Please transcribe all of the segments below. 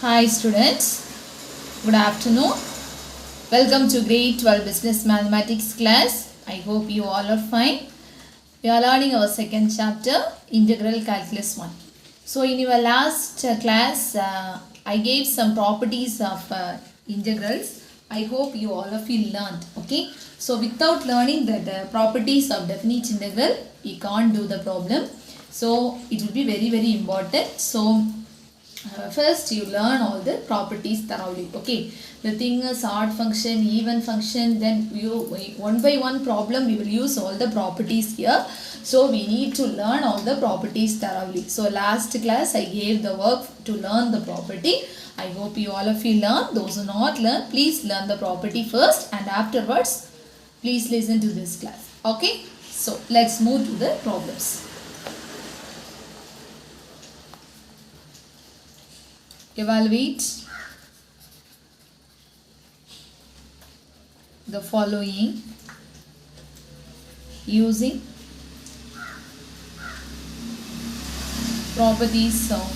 Hi students, good afternoon. Welcome to grade 12 business mathematics class. I hope you all are fine. We are learning our second chapter, integral calculus 1. So in your last class, I gave some properties of integrals. I hope you all of you learned. Okay. So without learning the properties of definite integral, you can't do the problem. So it will be very important. So first you learn all the properties thoroughly. Okay, the thing is odd function, even function, then you one by one problem we will use all the properties here. So we need to learn all the properties thoroughly. So last class I gave the work to learn the property. I hope you all of you learn. Those who not learn, please learn the property first and afterwards please listen to this class. Okay, so let's move to the problems. Evaluate the following using properties of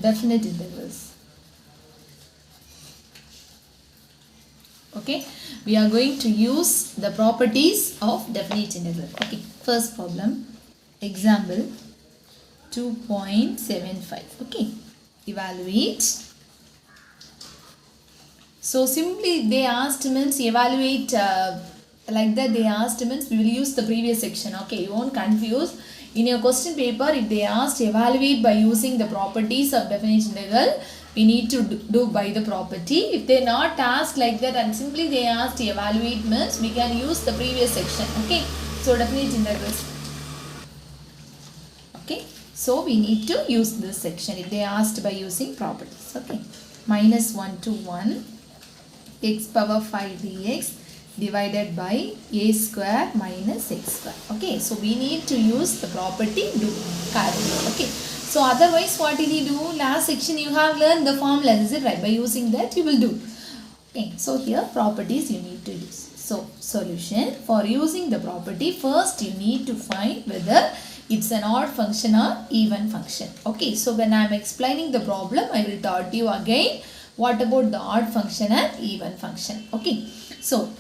definite integrals. Okay, we are going to use the properties of definite integral. Okay, first problem, example 2.75. okay, evaluate. So simply they asked means evaluate like that they asked means we will use the previous section. Okay, you won't confuse. In your question paper, if they asked evaluate by using the properties of definite integral, we need to do by the property. If they not asked like that and simply they asked evaluate means we can use the previous section. Okay, so definite integrals. Okay, so we need to use this section if they asked by using properties. Okay, minus 1 to 1 x power 5 dx divided by a square minus x square. Okay, so we need to use the property do calculate. Okay, so otherwise what did you do? Last section you have learned the formula, is it right? By using that you will do. Okay, so here properties you need to use. So solution, for using the property, first you need to find whether it's an odd function or even function. Okay, so when I am explaining the problem, I will taught you again what about the odd function and even function. Okay, so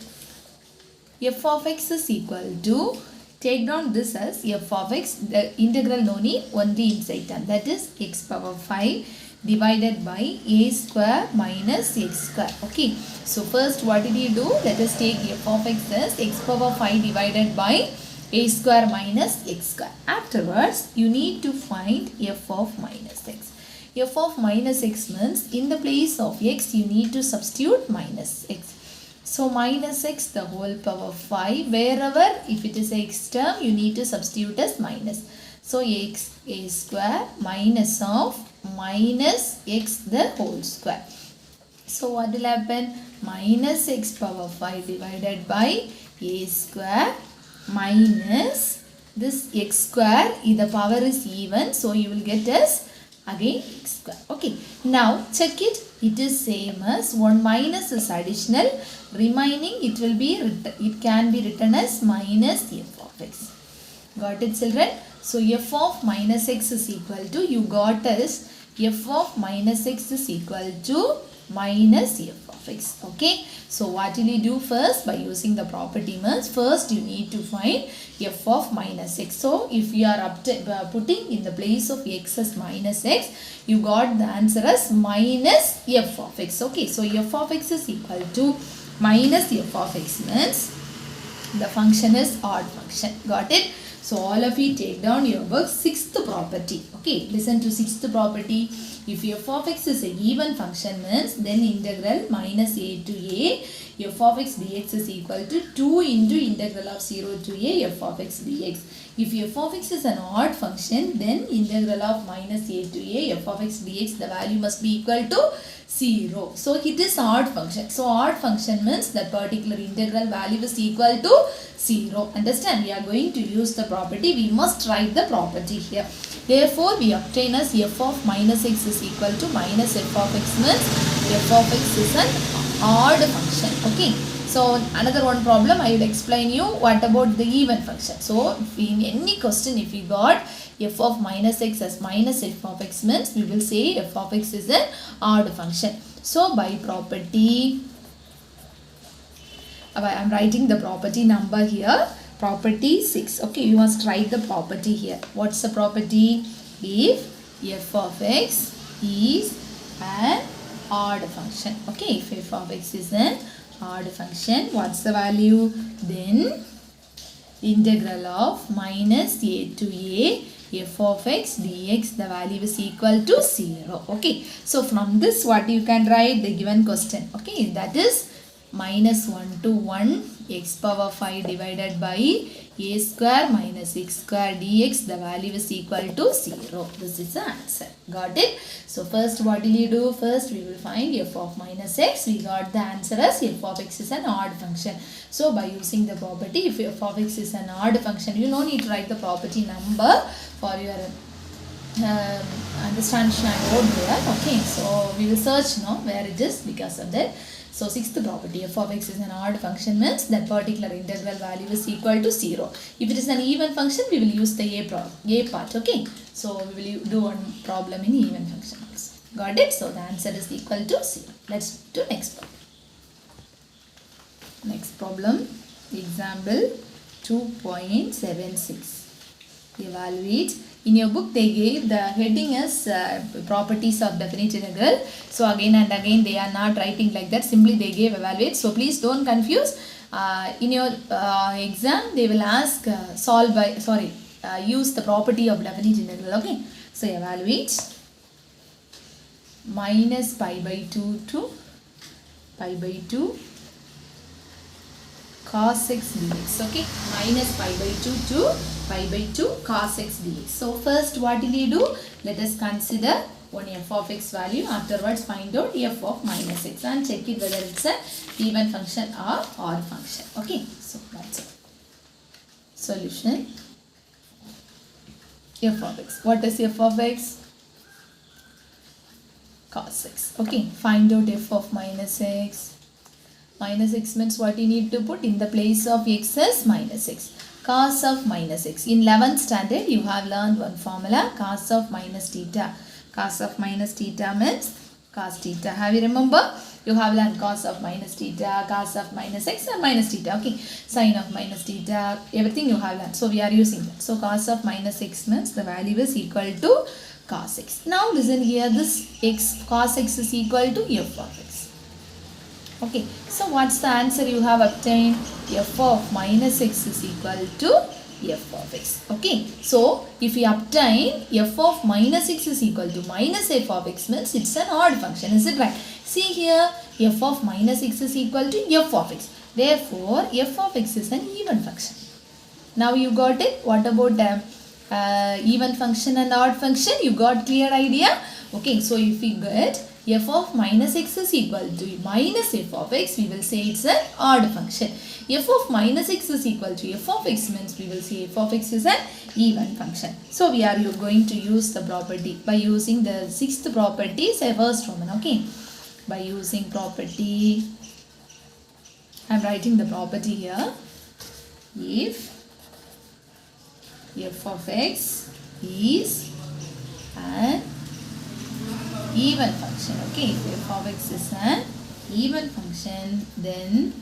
f of x is equal to, take down this as f of x, the integral no need, only inside term, that is x power 5 divided by a square minus x square. Okay, so first what did you do? Let us take f of x as x power 5 divided by a square minus x square. Afterwards, you need to find f of minus x. f of minus x means in the place of x, you need to substitute minus x. So, minus x the whole power 5. Wherever, if it is x term, you need to substitute as minus. So, x a square minus of minus x the whole square. So, what will happen? Minus x power 5 divided by a square minus this x square, the power is even, so you will get as again x square. Okay, now check it, it is same as 1 minus is additional, remaining it will be, it can be written as minus f of x. Got it children? So f of minus x is equal to, you got as f of minus x is equal to minus f of x. Okay, so what will you do first? By using the property means first you need to find f of minus x. So if you are putting in the place of x as minus x, you got the answer as minus f of x. Okay, so f of x is equal to minus f of x means the function is odd function. Got it? So all of you take down your book, sixth property. Okay, listen to sixth property. If f of x is an even function means then integral minus a to a f of x dx is equal to 2 into integral of 0 to a f of x dx. If f of x is an odd function, then integral of minus a to a f of x dx, the value must be equal to 0. So it is odd function. So odd function means that particular integral value is equal to 0. Understand? We are going to use the property. We must write the property here. Therefore, we obtain as f of minus x is equal to minus f of x means f of x is an odd function. Okay. So another one problem I will explain you what about the even function. So in any question if we got f of minus x as minus f of x means we will say f of x is an odd function. So by property, I am writing the property number here. Property 6. Okay, you must write the property here. What's the property? If f of x is an odd function. Okay, if f of x is an odd function, what's the value? Then integral of minus a to a f of x dx, the value is equal to 0. Okay, so from this what you can write? The given question. Okay, that is minus 1 to 1 x power 5 divided by a square minus x square dx, the value is equal to 0. This is the answer. Got it? So first what will you do? First we will find f of minus x. We got the answer as f of x is an odd function. So by using the property, if f of x is an odd function, you don't need to write the property number for your understanding and here. Okay, so we will search now where it is because of that. So sixth property, f of x is an odd function means that particular integral value is equal to 0. If it is an even function, we will use the a part. Okay, so we will do one problem in even function also. Got it? So the answer is equal to 0. Let's do next problem. Next problem, example 2.76. Evaluate. In your book they gave the heading as properties of definite integral. So again and again they are not writing like that. Simply they gave evaluate. So please don't confuse. In your exam they will ask use the property of definite integral. Okay. So evaluate minus pi by 2 to pi by 2 cos x dx. Okay, minus pi by 2 to pi by 2 cos x dx. So first what will you do? Let us consider one f of x value. Afterwards find out f of minus x and check it whether it's a even function or odd function. Okay, so that's it. Solution. F of x. What is f of x? Cos x. Okay, find out f of minus x. Minus x means what you need to put in the place of x as minus x. Cos of minus x. In 11th standard you have learned one formula, cos of minus theta. Cos of minus theta means cos theta. Have you remember? You have learned cos of minus theta, cos of minus x and minus theta. Okay, sin of minus theta, everything you have learned. So we are using that. So cos of minus x means the value is equal to cos x. Now listen here, this x cos x is equal to f of x. Okay, so what's the answer you have obtained? F of minus x is equal to f of x. Okay, so if we obtain f of minus x is equal to minus f of x means it's an odd function. Is it right? See here, f of minus x is equal to f of x. Therefore, f of x is an even function. Now you got it? What about even function and odd function? You got clear idea? Okay, so if we get f of minus x is equal to minus f of x, we will say it's an odd function. F of minus x is equal to f of x means we will say f of x is an even function. So we are going to use the property by using the sixth property, say first Roman. Okay, by using property, I am writing the property here. If f of x is an even function. Okay, if f of x is an even function, then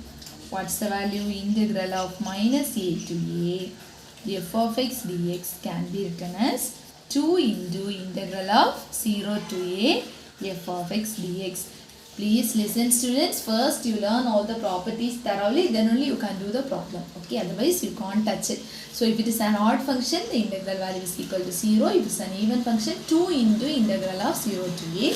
what's the value? Integral of minus a to a f of x dx can be written as 2 into integral of 0 to a f of x dx. Please listen students, first you learn all the properties thoroughly, then only you can do the problem. Okay, otherwise you can't touch it. So if it is an odd function, the integral value is equal to 0. If it is an even function, 2 into integral of 0 to a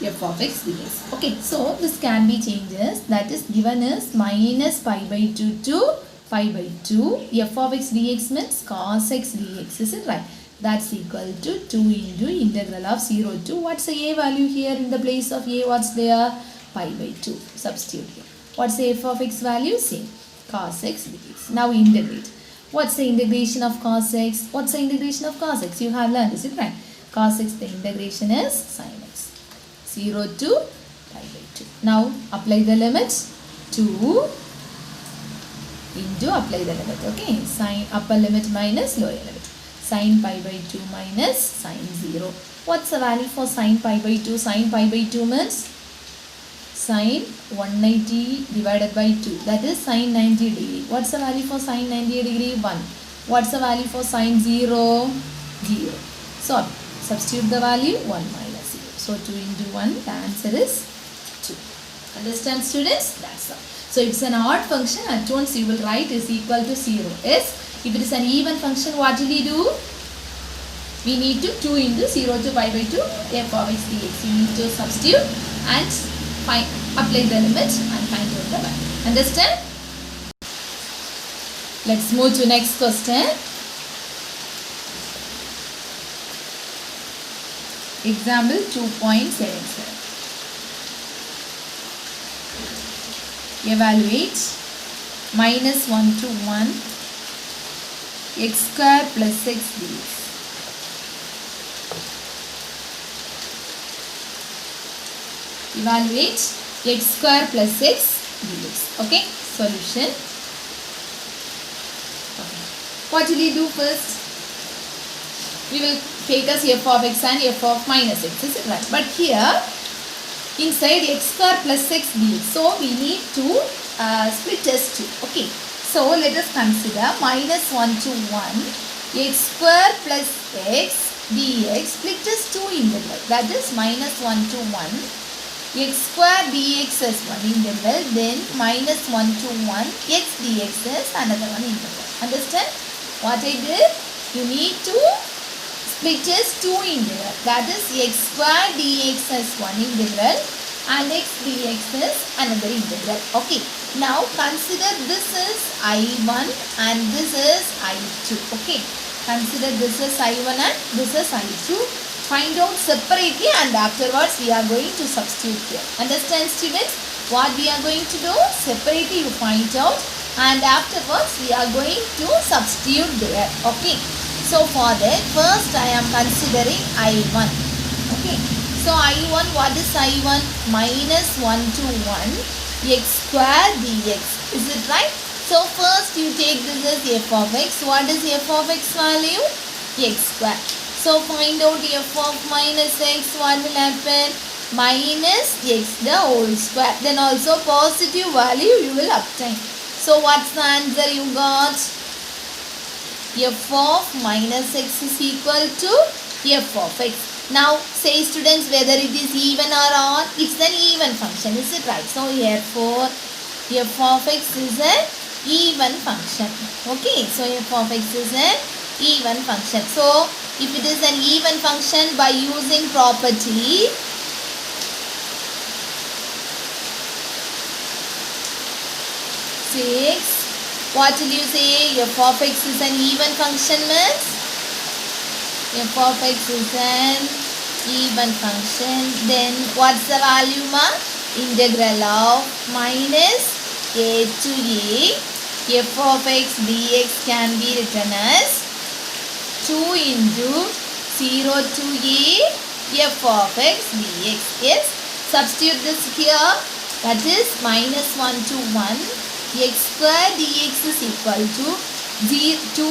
f of x dx. Okay, so this can be changes, that is given as minus pi by 2 to pi by 2 f of x dx means cos x dx. Is it right? That's equal to 2 into integral of 0 to, what's the a value here in the place of a? What's there? Pi by 2. Substitute here. What's the f of x value? Same. Cos x dx. Now integrate. What's the integration of cos x? What's the integration of cos x? You have learned. Is it right? Cos x, the integration is sin x. 0 to pi by 2. Now apply the limits. 2 into apply the limit. Okay. Sin upper limit minus lower limit. Sin pi by 2 minus sin 0. What's the value for sin pi by 2? Sin pi by 2 means sin 180 divided by 2. That is sin 90 degree. What's the value for sin 90 degree? 1. What's the value for sin 0? 0. So substitute the value 1 minus 0. So 2 into 1, the answer is 2. Understand, students? That's all. So if it's an odd function, at once you will write is equal to 0. Yes. If it is an even function, what will you do? We need to 2 into 0 to pi by 2 f of x dx. You need to substitute and apply the limit and find out the value. Understand? Let's move to next question. Example 2.77. Evaluate minus 1 to 1 x square plus x dx. Evaluate x square plus x dx. Okay, solution. Okay. What will we do first? We will take as f of x and f of minus x, is it right? But here, inside x square plus x dx, so we need to split test 2. Okay, so let us consider minus 1 to 1 x square plus x dx split test 2 integral. That is minus 1 to 1 x square dx is one integral, then minus 1 to 1 x dx is another one integral. Understand what I did? You need to split test 2 integral. That is x square dx is one integral and x dx is another integral. Okay. Now consider this is I1 and this is I2. Okay. Consider this is I1 and this is I2. Find out separately and afterwards we are going to substitute here. Understand, students? What we are going to do? Separately you find out and afterwards we are going to substitute there. Okay. So for that, first I am considering I1. Okay. So I1, what is I1? Minus 1 to 1 x square dx. Is it right? So first you take this as f of x. What is f of x value? X square. So find out f of minus x. What will happen? Minus x the whole square. Then also positive value you will obtain. So what's the answer you got? F of minus x is equal to f of x. Now say students whether it is even or odd. It's an even function. Is it right? So therefore f of x is an even function. Okay. So f of x is an even function. So if it is an even function, by using property 6, what will you say? F of x is an even function means f of x is an even function. Then what's the value, ma? Integral of minus a to a f of x dx can be written as 2 into 0 to a f of x dx. Yes, substitute this here. That is minus 1 to 1 x square dx is equal to 2 into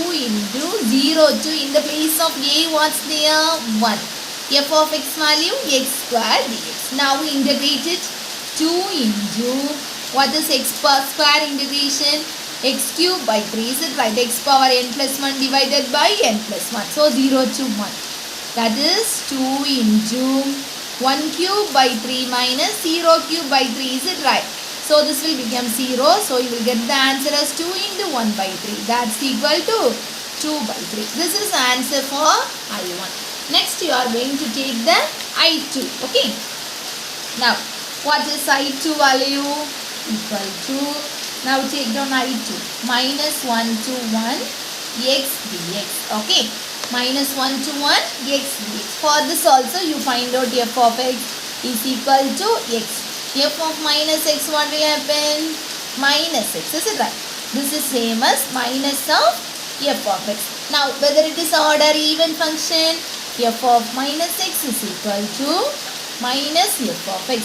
0 to, in the place of a what's there? 1. F of x value x square dx. Now integrate it. 2 into, what is x square integration? X cube by 3, is it right? X power n plus 1 divided by n plus 1. So 0 to 1. That is 2 into 1 cube by 3 minus 0 cube by 3, is it right? So this will become 0. So you will get the answer as 2 into 1 by 3. That's equal to 2 by 3. This is the answer for I1. Next you are going to take the I2. Okay. Now what is I2 value? Equal to, now take down I2. Minus 1 to 1 x dx. Okay. Minus 1 to 1 x dx. For this also you find out f of x is equal to x. F of minus x, what will happen? Minus x. Is it right? This is same as minus of f of x. Now whether it is odd or even function, f of minus x is equal to minus f of x.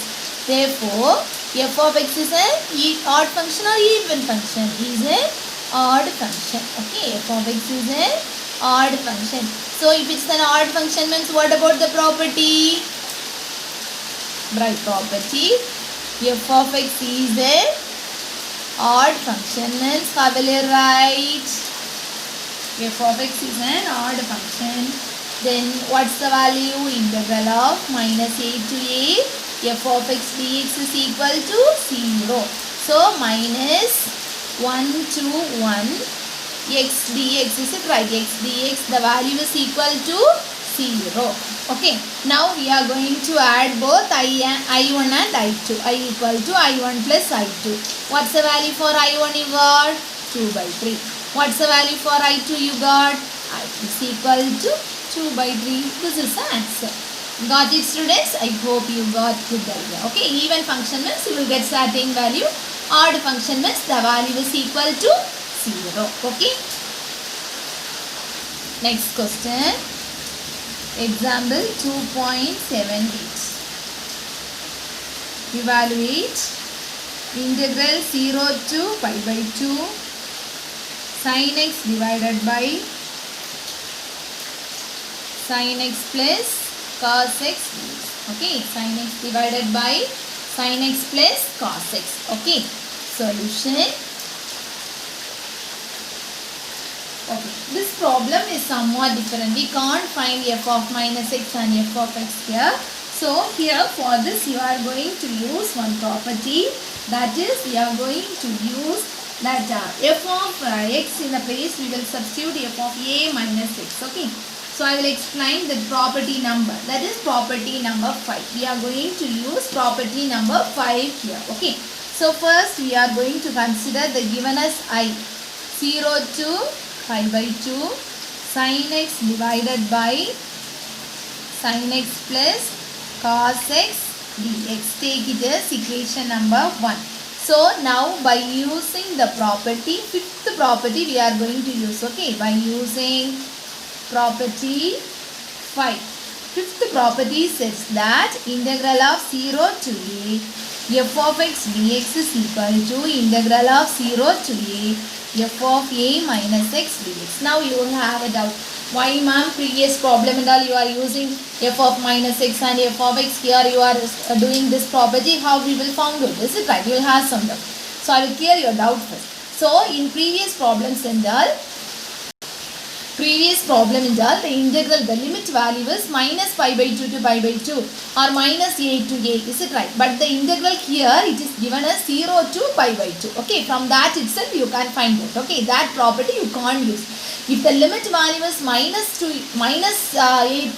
Therefore f of x is an odd function or even function? Is an odd function. Okay, f of x is an odd function. So if it's an odd function means what about the property? Right, property f of x is a odd function means how will you write? F of x is an odd function. Then what's the value? Integral of minus a to a f of x dx is equal to 0. So minus 1 to 1 x dx, is it right? X dx, the value is equal to 0. Okay. Now we are going to add both I1 and I2. I equal to I1 plus I2. What's the value for I1 you got? 2 by 3. What's the value for I2 you got? I is equal to 2 by 3. This is the answer. Got it, students? I hope you got good idea. Okay, even function means you will get certain value. Odd function means the value is equal to 0. Okay. Next question. Example 2.78. Evaluate integral 0 to pi by 2 sin x divided by sin x plus cos x. Okay, sin x divided by sin x plus cos x. Okay, solution. Okay, this problem is somewhat different. We can't find f of minus x and f of x here. So here for this you are going to use one property, that is we are going to use that f of x in the place we will substitute f of a minus x. Okay. So I will explain the property number, that is property number 5. We are going to use property number 5 here. Okay. So first we are going to consider the given as I 0 to pi by 2 sin x divided by sin x plus cos x dx. Take it as equation number 1. So now by using the property, fifth property we are going to use. Okay, by using property 5. Fifth property says that integral of 0 to a f of x dx is equal to integral of 0 to a f of a minus x dx. Now you will have a doubt. Why ma'am, previous problem and all you are using f of minus x and f of x, here you are doing this property, how we will found it? Is it right? You will have some doubt. So I will clear your doubt first. So in previous problems and all, the integral, the limit value is minus pi by 2 to pi by 2 or minus a to a, is it right? But the integral here it is given as 0 to pi by 2. Okay, from that itself you can find out. Okay, that property you can't use. If the limit value is minus a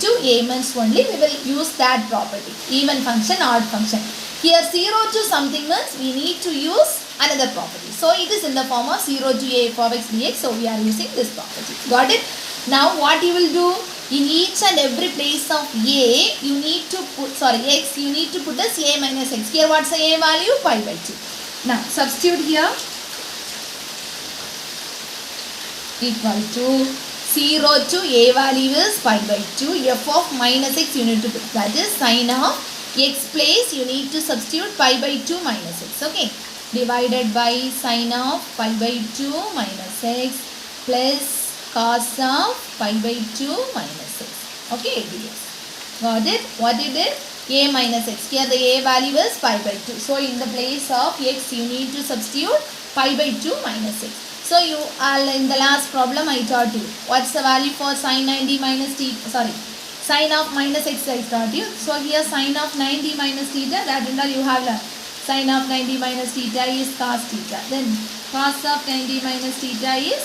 to a means only we will use that property. Even function, odd function. Here 0 to something means we need to use another property. So it is in the form of 0 to a f of x dx. So we are using this property. Got it? Now what you will do? In each and every place of a, you need to put, x, you need to put as a minus x. Here what's the a value? Pi by 2. Now substitute here. Equal to 0 to a value is pi by 2. F of minus x you need to put. That is sin of x place you need to substitute pi by 2 minus x. Okay. Divided by sin of pi by 2 minus x plus cos of pi by 2 minus x. Okay, dx. Got it? What you did? A minus x. Here the a value is pi by 2. So in the place of x you need to substitute pi by 2 minus x. So you are in the last problem I taught you. What's the value for sin 90 minus theta? Sin of minus x I taught you. So here sin of 90 minus theta, that in all you have learned. Sin of 90 minus theta is cos theta. Then cos of 90 minus theta is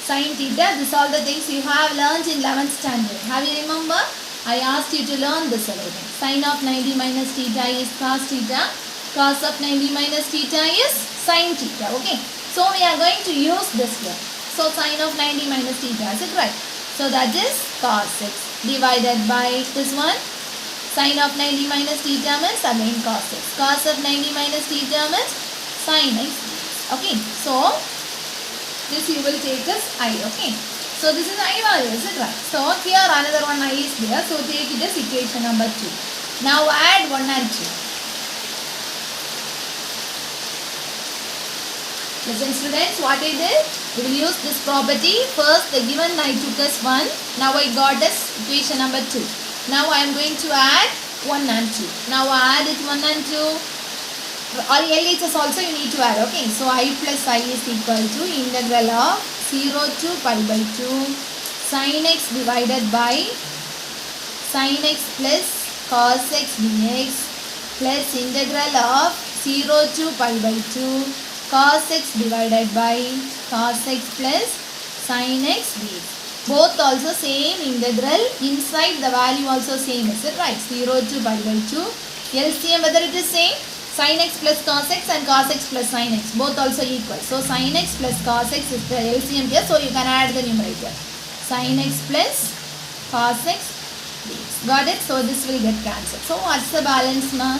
sin theta. This all the things you have learned in 11th standard. Have you remember? I asked you to learn this already. Sin of 90 minus theta is cos theta. Cos of 90 minus theta is sin theta. Okay. So we are going to use this here. So sin of 90 minus theta, is it right? So that is cos x divided by this one. Sin of 90 minus theta means again cos x. Cos of 90 minus theta means sin x. Okay. So this you will take as I. Okay. So this is I value, is it right? So here another one I is there. So take it as equation number 2. Now add 1 and 2. Listen students, what I did? We will use this property. First the given I took as 1. Now I got as equation number 2. Now I am going to add 1 and 2. Now I add it 1 and 2. Or LHS also you need to add. Okay. So I plus I is equal to integral of 0 to pi by 2 sin x divided by sin x plus cos x dx plus integral of 0 to pi by 2 cos x divided by cos x plus sin x dx. Both also same integral. Inside the value also same. Is it right? 0 to pi by 2. LCM whether it is same. Sin x plus cos x and cos x plus sin x. Both also equal. So sin x plus cos x is the LCM here. So you can add the numerator. Sin x plus cos x dx. Got it? So this will get cancelled. So what's the balance now?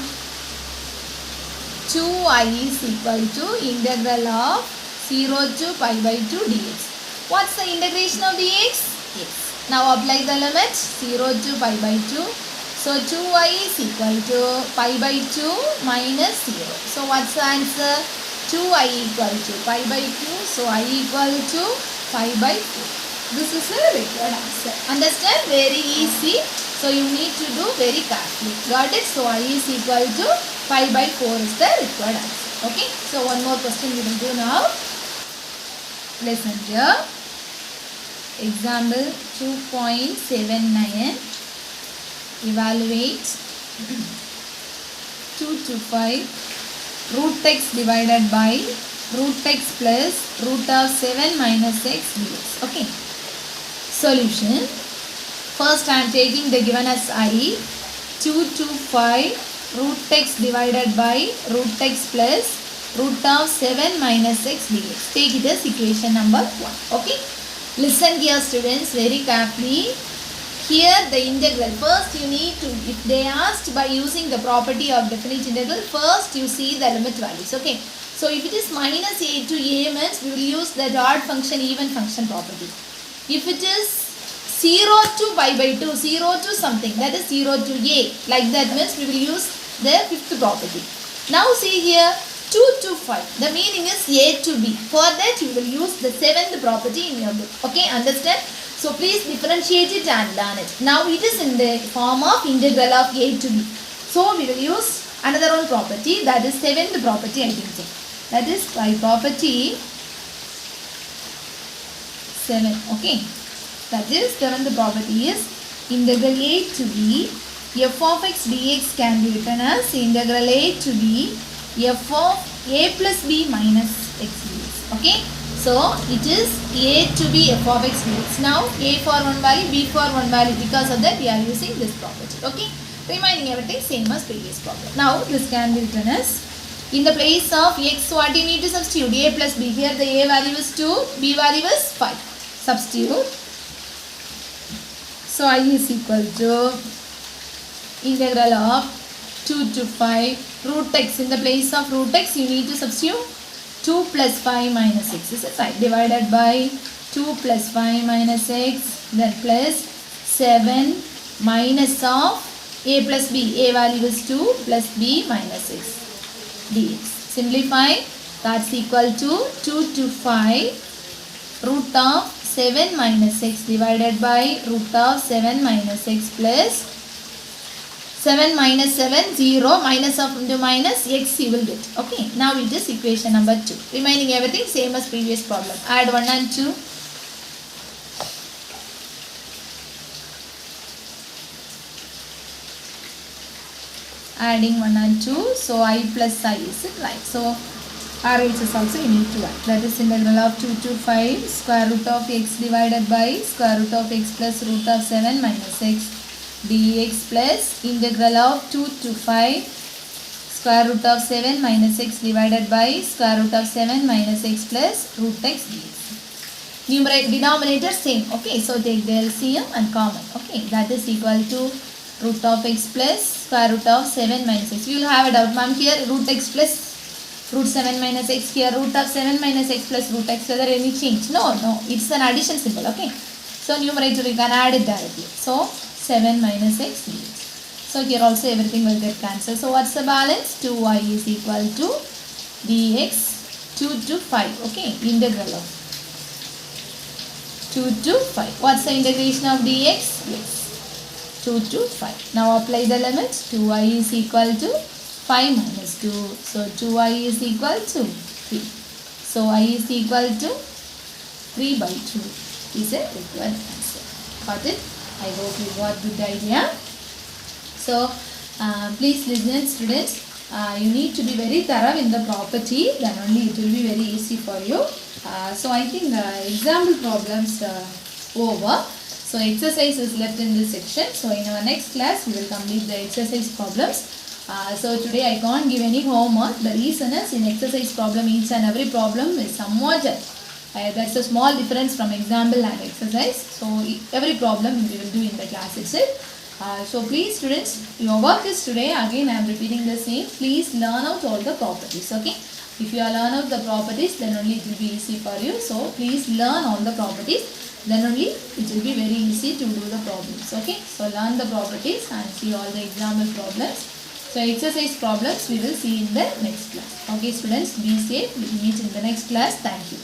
2I is equal to integral of 0 to pi by 2 dx. What's the integration of dx? X. Now apply the limit 0 to pi by 2. So 2I is equal to pi by 2 minus 0. So what's the answer? 2I equal to pi by 2. So I equal to pi by 4. This is a required answer. Understand? Very easy. So you need to do very carefully. Got it? So I is equal to pi by 4 is the required answer. Okay. So one more question we will do now. Listen here. Example 2.79. Evaluate 2 to 5 root x divided by root x plus root of 7 minus x dx. Okay. Solution. First I am taking the given as I. 2 to 5 root x divided by root x plus root of 7 minus x dx. Take it as equation number 1. Okay. Listen here students very carefully. Here the integral, first you need to, if they asked by using the property of definite integral, first you see the limit values. Okay. So if it is minus a to a means we will use the odd function even function property. If it is 0 to pi by 2, 0 to something, that is 0 to a, like that means we will use the fifth property. Now see here 2 to 5, the meaning is a to b. For that you will use the seventh property in your book. Okay, understand? So please differentiate it and learn it. Now it is in the form of integral of a to b. So we will use another one property, that is seventh property I think so. That is by property 7. Okay. That is seventh property is integral a to b f of x dx can be written as integral a to b f of a plus b minus x dx. Okay. So it is a to b f of x dx. Now a for one value, b for one value. Because of that we are using this property. Okay. Remaining everything same as previous problem. Now this can be written as in the place of x what you need to substitute a plus b. Here the a value is 2, b value is 5. Substitute. So I is equal to integral of 2 to 5 root x. In the place of root x you need to substitute 2 plus 5 minus x. Is it right? Divided by 2 plus 5 minus x, then plus 7 minus of a plus b. A value is 2 plus b minus x dx. Simplify. That's equal to 2 to 5 root of 7 minus x divided by root of 7 minus x plus 7 minus 7, 0, minus of into minus x you will get. Okay. Now it is equation number 2. Remaining everything same as previous problem. Add 1 and 2. Adding 1 and 2. So I plus I is it right. So RHS also you need to add. That is integral of 2 to 5 square root of x divided by square root of x plus root of 7 minus x dx plus integral of 2 to 5 square root of 7 minus x divided by square root of 7 minus x plus root x dx. Numerator, denominator same. Okay, so take the LCM and common. Okay, that is equal to root of x plus square root of 7 minus x. You will have a doubt, ma'am, here root x plus root 7 minus x, here root of 7 minus x plus root x, whether any change? No, it's an addition symbol. Okay, so numerator you can add it directly. So 7 minus x dx. So here also everything will get cancelled. So what's the balance? 2y is equal to dx 2 to 5. Okay, integral of 2 to 5. What's the integration of dx? Yes, 2 to 5. Now apply the limits. 2i is equal to 5 minus 2. So 2i is equal to 3. So I is equal to 3 by 2 is a required answer. Got it? I hope you got good idea. So please listen, students. You need to be very thorough in the property, then only it will be very easy for you. So I think example problems over. So exercise is left in this section. So in our next class we will complete the exercise problems. So today I can't give any homework. The reason is in exercise problem each and every problem is somewhat that's a small difference from example and exercise. So every problem we will do in the class itself. So please students, your work is today, again I am repeating the same, please learn out all the properties. Okay, if you learn out the properties, then only it will be easy for you. So please learn all the properties, then only it will be very easy to do the problems. Okay, so learn the properties and see all the example problems. So exercise problems we will see in the next class. Okay students, be safe, we will meet in the next class. Thank you.